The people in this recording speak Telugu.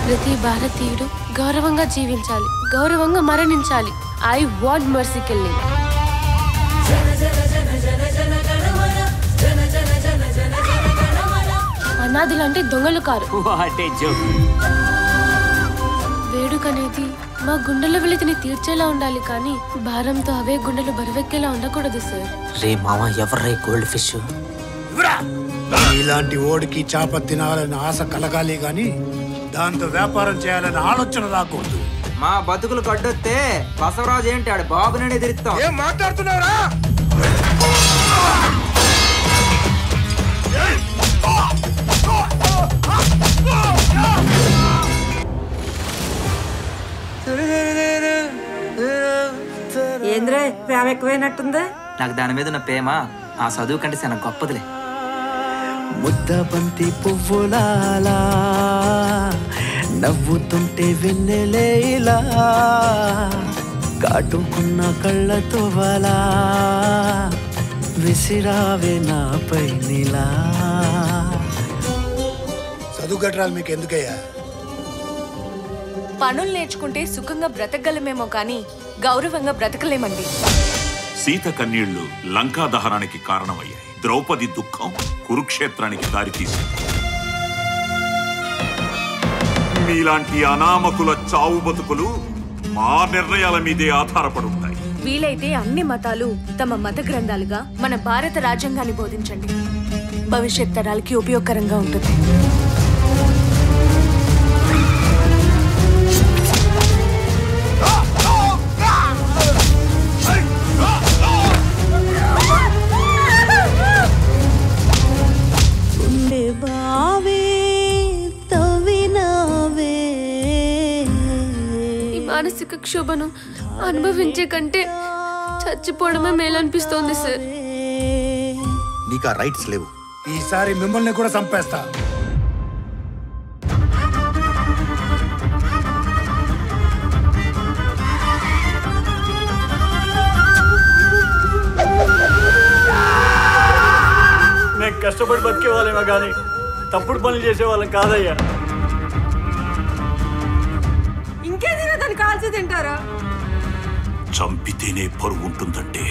ప్రతి భారతీయుడు గౌరవంగా జీవించాలి, గౌరవంగా మరణించాలి. I want mercy killing. అనాథులంటే దొంగలు కారు. వేడుకనేది మా గుండెల వెలితిని తీర్చేలా ఉండాలి, కానీ భారంతో అవే గుండెలు బరువెక్కేలా ఉండకూడదు సార్. రే మామ, ఎవర్రే గోల్డ్ ఫిష్? ఇలాంటి ఓడికి చేప తినాలని ఆశ కలగాలి గాని దాంతో వ్యాపారం చేయాలని ఆలోచన రాకూడదు. మా బతుకులు కడ్డొస్తే బసవరాజు ఏంటి ఆడు బాబునే ఎదిరిస్తాం. ఏం మాట్లాడుతున్నావురా? ఏంద్రే ప్రేమ ఎక్కువైనట్టుందా? నాకు దాని మీద ఉన్న ప్రేమ ఆ చదువు కంటే చాలా గొప్పదిలే. ముద్ద బంతి పువ్వులాలా నవ్వుతుంటే వెన్నెలేలా కాటుకున్న కళ్ళతో వలా విసిరావే నాపై నీలా. చదువు కట్టరాలు మీకు ఎందుకయ్యా? పనులు నేర్చుకుంటే సుఖంగా బ్రతకగలమేమో కానీ గౌరవంగా బ్రతకలేమండి. సీత కన్నీళ్లు లంకా దహనానికి కారణమయ్యాయి. ద్రౌపది దుఃఖం కురుక్షేత్రానికి దారితీసింది. మీలాంటి అనామకుల చావు బతుకులు మా నిర్ణయాల మీదే ఆధారపడి ఉంటాయి. వీలైతే అన్ని మతాలు తమ మత గ్రంథాలుగా మన భారత రాజ్యాంగాన్ని బోధించండి. భవిష్యత్ తరాలకి ఉపయోగకరంగా ఉంటుంది. మానసిక క్షోభను అనుభవించే కంటే చచ్చిపోవడమే మేలనిపిస్తోంది సార్. నీకు ఆ రైట్స్ లేవు. ఈసారి మిమ్మల్ని కూడా చంపేస్తా. మేము కష్టపడి బతికే వాళ్ళేమో కానీ తప్పుడు పనులు చేసేవాళ్ళం కాదయ్యా. ఇంకేదైనా దాన్ని కాల్చి తింటారా? చంపితేనే పరువు ఉంటుందంటే